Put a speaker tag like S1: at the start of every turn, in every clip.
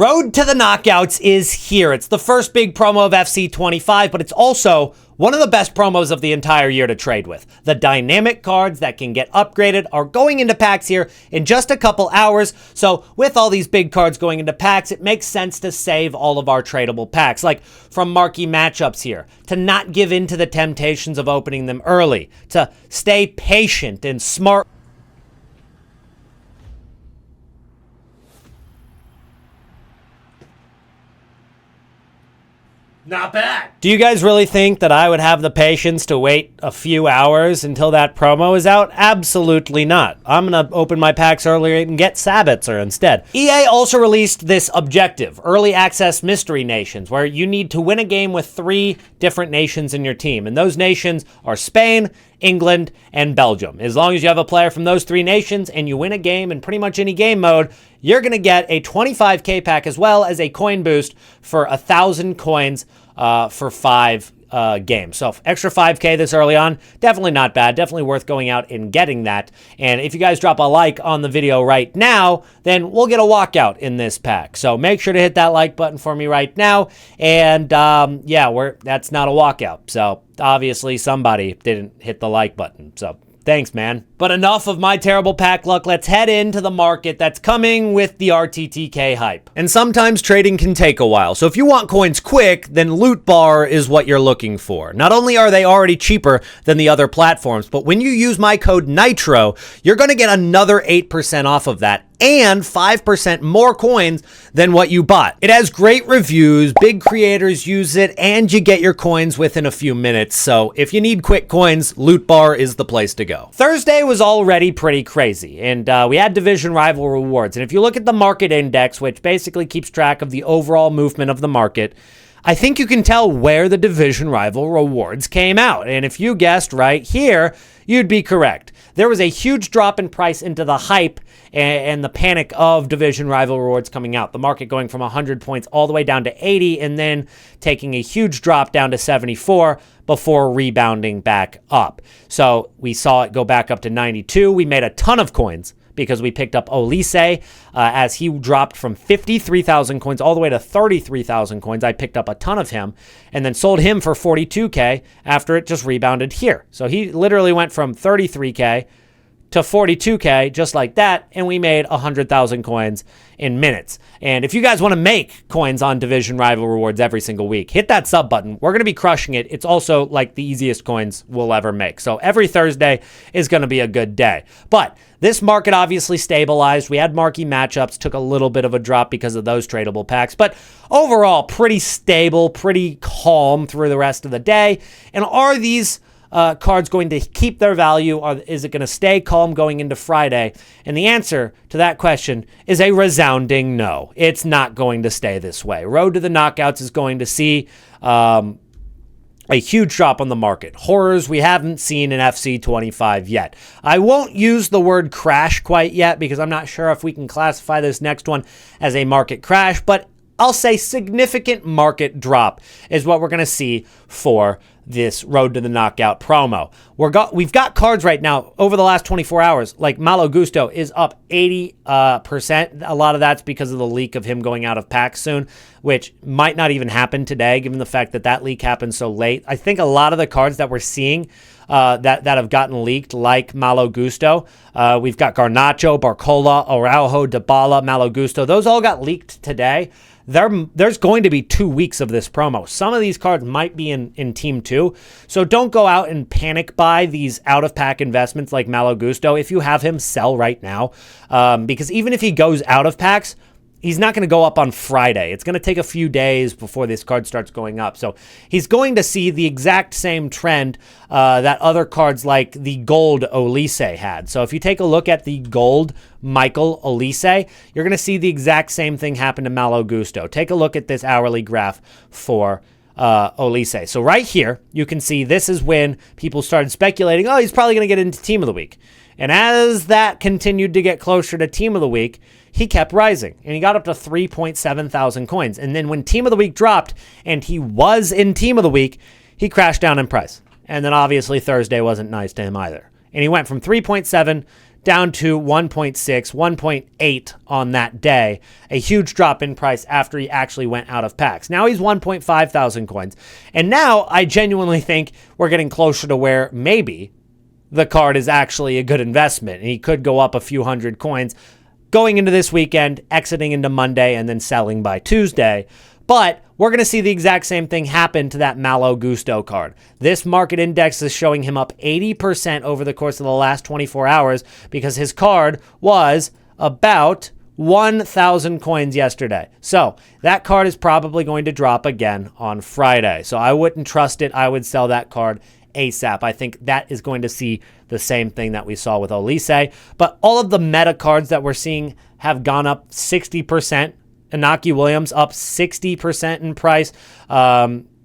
S1: Road to the Knockouts is here. It's the first big promo of FC 25, but it's also one of the best promos of the entire year to trade with. The dynamic cards that can get upgraded are going into packs here in just a couple hours. So with all these big cards going into packs, it makes sense to save all of our tradable packs, like from marquee matchups here, to not give in to the temptations of opening them early, to stay patient and smart.
S2: Not bad.
S1: Do you guys really think that I would have the patience to wait a few hours until that promo is out? Absolutely not. I'm going to open my packs earlier and get Sabitzer instead. EA also released this objective, Early Access Mystery Nations, where you need to win a game with 3 different nations in your team. And those nations are Spain, England, and Belgium. As long as you have a player from those 3 nations and you win a game in pretty much any game mode, you're going to get a 25k pack as well as a coin boost for 1,000 coins for 5 games. So extra 5k this early on, definitely not bad. Definitely worth going out and getting that. And if you guys drop a like on the video right now, then we'll get a walkout in this pack. So make sure to hit that like button for me right now. And yeah, that's not a walkout. So obviously somebody didn't hit the like button. So thanks, man. But enough of my terrible pack luck. Let's head into the market that's coming with the RTTK hype. And sometimes trading can take a while. So if you want coins quick, then Loot Bar is what you're looking for. Not only are they already cheaper than the other platforms, but when you use my code Nitro, you're going to get another 8% off of that and 5% more coins than what you bought. It has great reviews, big creators use it, and you get your coins within a few minutes. So if you need quick coins, Loot Bar is the place to go. Thursday was already pretty crazy, and we had division rival rewards. And if you look at the market index, which basically keeps track of the overall movement of the market, I think you can tell where the division rival rewards came out. And if you guessed right here, you'd be correct. There was a huge drop in price into the hype and the panic of division rival rewards coming out. The market going from 100 points all the way down to 80 and then taking a huge drop down to 74 before rebounding back up. So we saw it go back up to 92. We made a ton of coins because we picked up elyyt as he dropped from 53,000 coins all the way to 33,000 coins. I picked up a ton of him and then sold him for 42k after it just rebounded here. So he literally went from 33k to 42k just like that, and we made 100,000 coins in minutes. And if you guys want to make coins on division rival rewards every single week, hit that sub button. We're going to be crushing it. It's also like the easiest coins we'll ever make. So every Thursday is going to be a good day. But this market obviously stabilized. We had marquee matchups, took a little bit of a drop because of those tradable packs, but overall pretty stable, pretty calm through the rest of the day. And are these cards going to keep their value, or is it going to stay calm going into Friday? And the answer to that question is a resounding no. It's not going to stay this way. Road to the Knockouts is going to see a huge drop on the market. Horrors we haven't seen in FC 25 yet. I won't use the word crash quite yet because I'm not sure if we can classify this next one as a market crash, but I'll say significant market drop is what we're going to see for this Road to the Knockout promo. We've got cards right now over the last 24 hours, like Malo Gusto is up 80%. A lot of that's because of the leak of him going out of packs soon, which might not even happen today, given the fact that that leak happened so late. I think a lot of the cards that we're seeing that have gotten leaked, like Malo Gusto, we've got Garnacho, Barcola, Araujo, Dybala, Malo Gusto. Those all got leaked today. There's going to be 2 weeks of this promo. Some of these cards might be in Team 2, so don't go out and panic buy these out-of-pack investments like Malo Gusto. If you have him, sell right now, because even if he goes out of packs, he's not going to go up on Friday. It's going to take a few days before this card starts going up. So he's going to see the exact same trend that other cards like the gold elyyt had. So if you take a look at the gold Michael elyyt, you're going to see the exact same thing happen to Malo Gusto. Take a look at this hourly graph for elyyt. So right here, you can see this is when people started speculating, oh, he's probably going to get into Team of the Week. And as that continued to get closer to Team of the Week, he kept rising, and he got up to 3.7 thousand coins. And then when Team of the Week dropped, and he was in Team of the Week, he crashed down in price. And then obviously Thursday wasn't nice to him either. And he went from 3.7 down to 1.6, 1.8 on that day. A huge drop in price after he actually went out of packs. Now he's 1.5 thousand coins. And now I genuinely think we're getting closer to where maybe the card is actually a good investment. And he could go up a few hundred coins going into this weekend, exiting into Monday, and then selling by Tuesday. But we're going to see the exact same thing happen to that Malo Gusto card. This market index is showing him up 80% over the course of the last 24 hours because his card was about 1,000 coins yesterday. So that card is probably going to drop again on Friday. So I wouldn't trust it. I would sell that card ASAP. I think that is going to see the same thing that we saw with elyyt. But all of the meta cards that we're seeing have gone up 60%. Inaki Williams up 60% in price.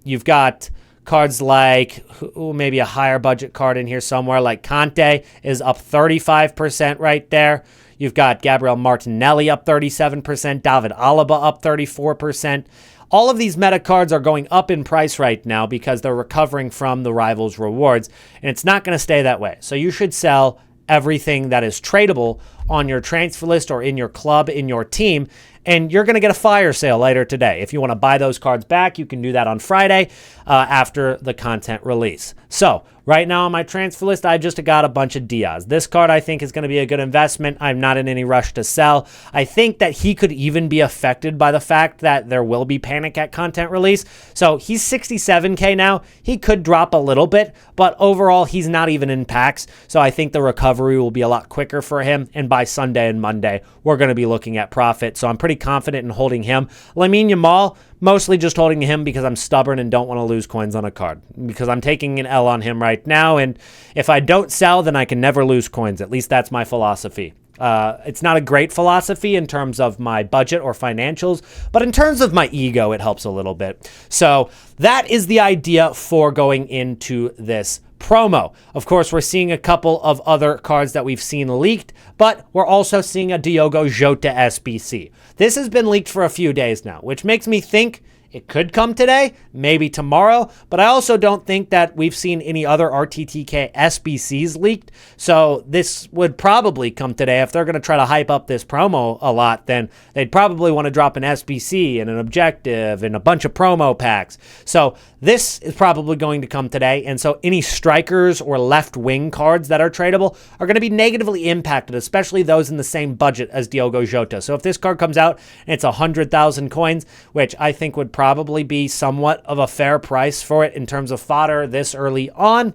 S1: You've got cards like maybe a higher budget card in here somewhere, like Conte is up 35% right there. You've got Gabriel Martinelli up 37%, David Alaba up 34%. All of these meta cards are going up in price right now because they're recovering from the Rivals rewards, and it's not going to stay that way. So you should sell everything that is tradable on your transfer list or in your club, in your team, and you're going to get a fire sale later today. If you want to buy those cards back, you can do that on Friday after the content release. So right now on my transfer list, I just got a bunch of Diaz. This card I think is going to be a good investment. I'm not in any rush to sell. I think that he could even be affected by the fact that there will be panic at content release. So he's 67K now. He could drop a little bit, but overall he's not even in packs. So I think the recovery will be a lot quicker for him. And by Sunday and Monday, we're going to be looking at profit. So I'm pretty confident in holding him. Lamine Yamal, mostly just holding him because I'm stubborn and don't want to lose coins on a card, because I'm taking an L on him right now. And if I don't sell, then I can never lose coins. At least that's my philosophy. It's not a great philosophy in terms of my budget or financials, but in terms of my ego, it helps a little bit. So that is the idea for going into this promo. Of course, we're seeing a couple of other cards that we've seen leaked, but we're also seeing a Diogo Jota SBC. This has been leaked for a few days now, which makes me think it could come today, maybe tomorrow, but I also don't think that we've seen any other RTTK SBCs leaked, so this would probably come today. If they're going to try to hype up this promo a lot, then they'd probably want to drop an SBC and an objective and a bunch of promo packs. So this is probably going to come today, and so any strikers or left wing cards that are tradable are going to be negatively impacted, especially those in the same budget as Diogo Jota. So if this card comes out and it's 100,000 coins, which I think would probably be somewhat of a fair price for it in terms of fodder this early on,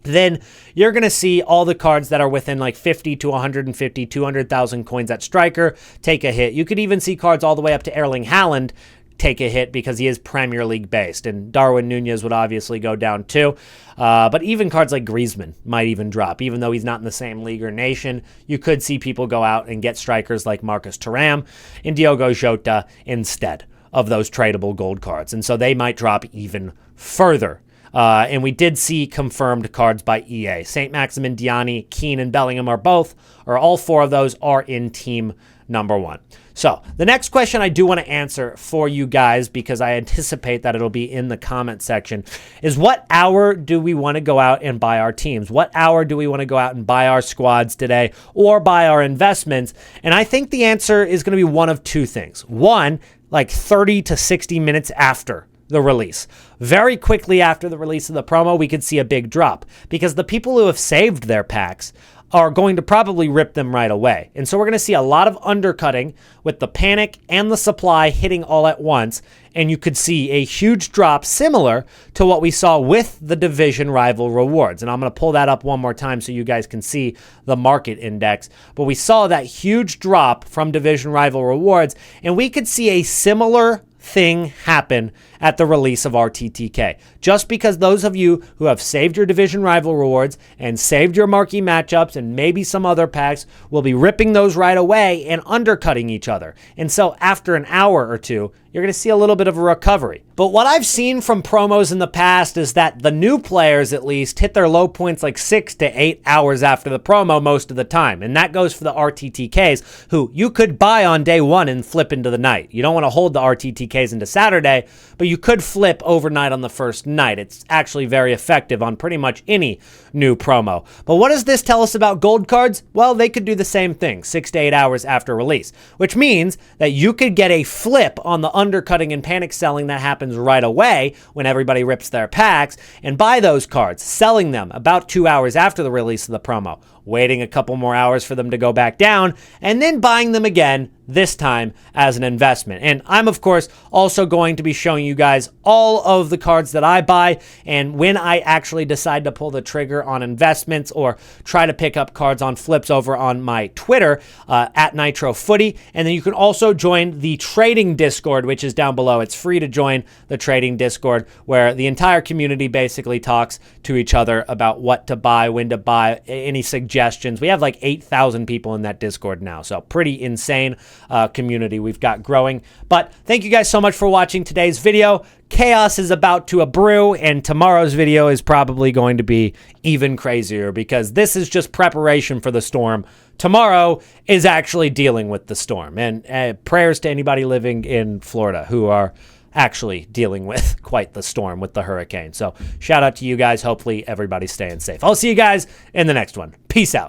S1: then you're going to see all the cards that are within like 50 to 150, 200,000 coins at striker take a hit. You could even see cards all the way up to Erling Haaland take a hit because he is Premier League based, and Darwin Nunez would obviously go down too. But even cards like Griezmann might even drop, even though he's not in the same league or nation. You could see people go out and get strikers like Marcus Thuram and Diogo Jota instead of those tradable gold cards, and so they might drop even further. And we did see confirmed cards by EA. St. Maximin, Diani, Keane, and Bellingham are all four of those are in team number 1. So the next question I do want to answer for you guys, because I anticipate that it'll be in the comment section, is what hour do we want to go out and buy our teams? What hour do we want to go out and buy our squads today or buy our investments? And I think the answer is going to be one of two things. One, like 30 to 60 minutes after the release. Very quickly after the release of the promo, we could see a big drop because the people who have saved their packs are going to probably rip them right away. And so we're going to see a lot of undercutting with the panic and the supply hitting all at once. And you could see a huge drop similar to what we saw with the division rival rewards. And I'm going to pull that up one more time so you guys can see the market index. But we saw that huge drop from division rival rewards, and we could see a similar thing happen at the release of RTTK. Just because those of you who have saved your division rival rewards and saved your marquee matchups and maybe some other packs will be ripping those right away and undercutting each other. And so after an hour or two, you're going to see a little bit of a recovery. But what I've seen from promos in the past is that the new players, at least, hit their low points like 6 to 8 hours after the promo most of the time. And that goes for the RTTKs, who you could buy on day one and flip into the night. You don't want to hold the RTTKs into Saturday, but you could flip overnight on the first night. It's actually very effective on pretty much any new promo. But what does this tell us about gold cards? Well, they could do the same thing 6 to 8 hours after release, which means that you could get a flip on the undercutting and panic selling that happens right away when everybody rips their packs, and buy those cards, selling them about 2 hours after the release of the promo, waiting a couple more hours for them to go back down, and then buying them again, this time as an investment. And I'm, of course, also going to be showing you guys all of the cards that I buy and when I actually decide to pull the trigger on investments or try to pick up cards on flips over on my Twitter, at nitrofooty. And then you can also join the trading Discord, which is down below. It's free to join the trading Discord, where the entire community basically talks to each other about what to buy, when to buy, any suggestions. We have like 8,000 people in that Discord now, so pretty insane community we've got growing. But thank you guys so much for watching today's video. Chaos is about to brew, and tomorrow's video is probably going to be even crazier because this is just preparation for the storm. Tomorrow is actually dealing with the storm. And prayers to anybody living in Florida who are actually dealing with quite the storm with the hurricane. So shout out to you guys. Hopefully everybody's staying safe. I'll see you guys in the next one. Peace out.